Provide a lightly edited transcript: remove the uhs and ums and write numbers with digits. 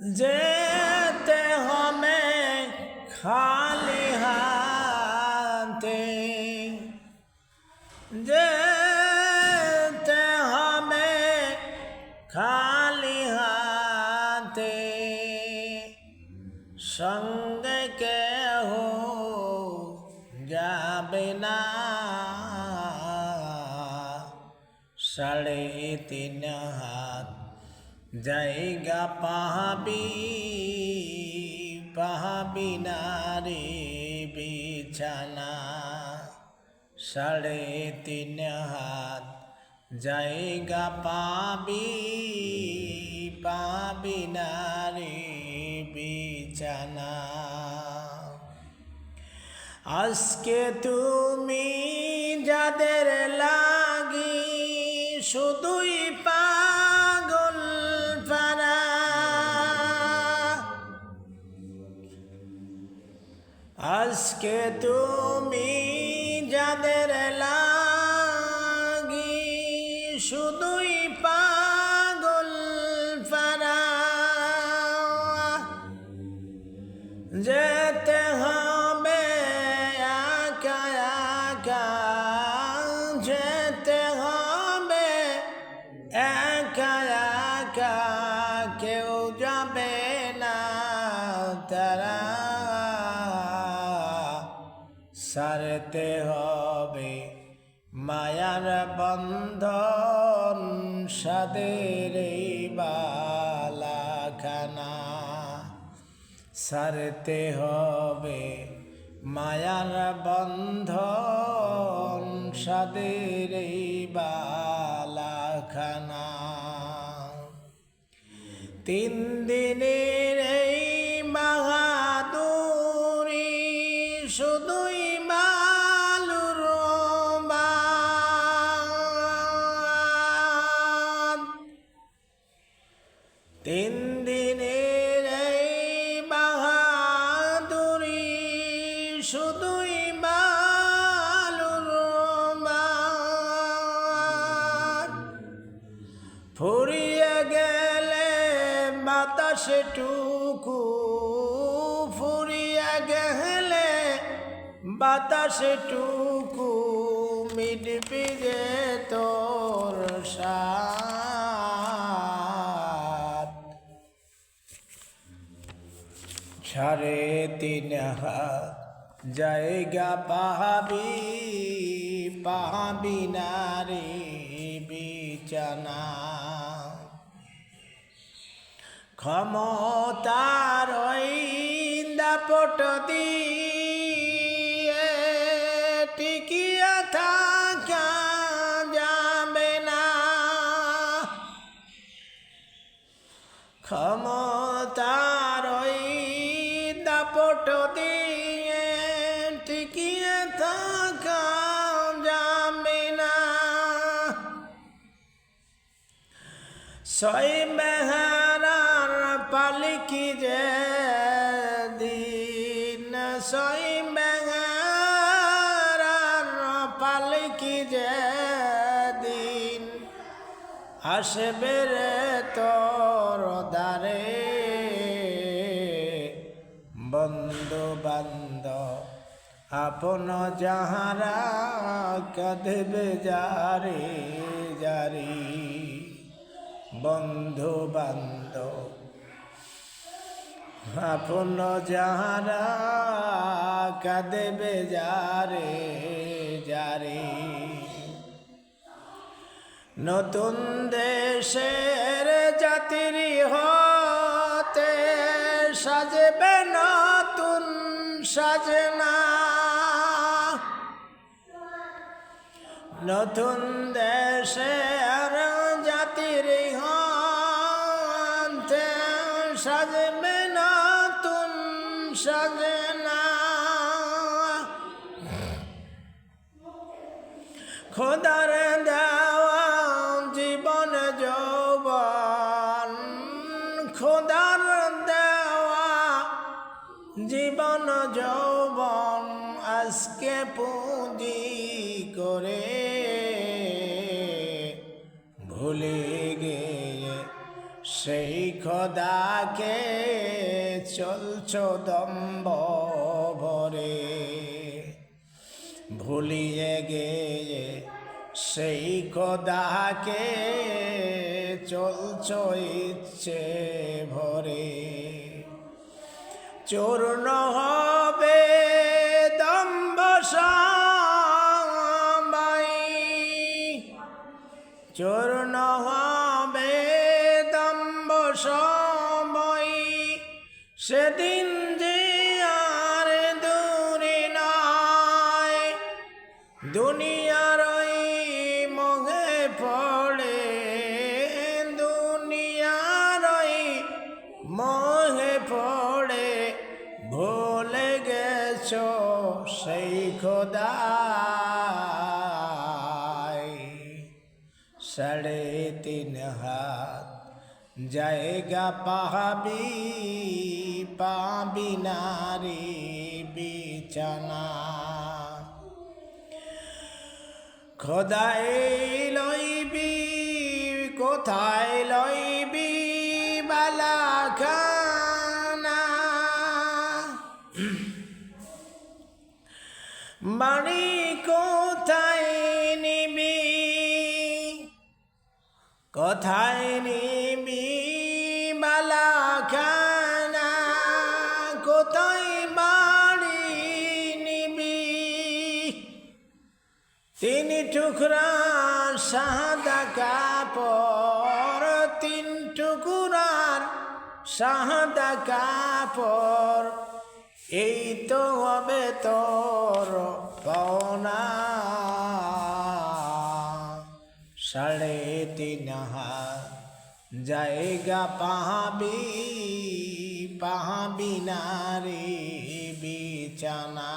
যেতে হবে খালি হাতে, যেতে হবে খালি হাতে, সঙ্গে কেহ যাবে না। 3.5 হাত জায়গা পাহাবি, পাহাবি না রে বিছানা। 3.5 হাত জায়গা পাবি, পাবি না রে বিছানা। আজকে তুমি যাদের লাগি শুধুই পাগল পারা, আজকে তুমি যাদের লাগি শুধুই পাগল পারা, যেতে হবে একা একা, যেতে হবে একা একা, কেউ যাবে না তারা। সারতে হবে মায়ার বন্ধন, সাদের এই বালাখানা। সারতে হবে মায়ার বন্ধন, সাদের এই বালাখানা। 3 দিনের এই বাহাদুরি শুধুই বালুর বাঁধ। 3 দিনের এই বাহাদুরি শুধুই বালুর বাঁধ। ফুরিয়ে গেলে বাতাসে টুকু, ফুরিয়ে গেলে বাতাসে টুকু, মিটবি যে তোর সাথ। 3.5 হাত জায়গা পাহাবি, পাহাবি না রে বিছানা। ক্ষমতার ওই দাপট দিয়ে টিকিয়া থাকা যাবে না। ক্ষমতার ওই দাপট দিয়ে টিকিয়া থাকা যাবে না। 6 মেহরার পালকি যে দিন, 6 মেহরার পালকি যে দিন, আসবে রে তোর দ্বারে। বন্ধু বান্ধব আপন যাহারা, কাঁদবে যারে যারি। বন্ধু বান্ধব আপন যাহারা, কাঁদবে যারে যারে। নতুন দেশের যাত্রী হতে সাজবে নতুন সাজনা। নতুন দেশের যাত্রী হতে সাজবে নতুন সাজনা। খোদার দেওয়া জীবন যৌবন, খোদার দেওয়া জীবন যৌবন, আজকে পুঁজি করে ভুলে গিয়ে সেই খোদাকে চলছো দম্ভ ভরে, ভুলিয়ে গিয়ে সেই খোদাকে চলছো ইচ্ছে ভরে। চূর্ণ হবে দম্ভ সবাই, চূর্ণ হবে দম্ভ সবাই, সেদিন যে আর দূরে নয়। দুনিয়ার ওই মোহে পড়ে, দুনিয়ার ওই মোহে পড়ে ভুলে গেছো সেই খোদাই। 3.5 হাত জায়গা পাবি, পাবি নারী বিছানা। খোদাই লইবি কোথায় লইবি বালাখানা, বাড়ি কোথায় নিবি, কোথায় নিবি বালাখানা, কোথায় বাড়ি নিবি। 3 টুকরা সাদা কাপড়, 3 টুকরার সাদা কাপড়, এই তো হবে তোর পাওনা। 3.5 হাত জায়গা পাবি, পাবি নারী বিছানা।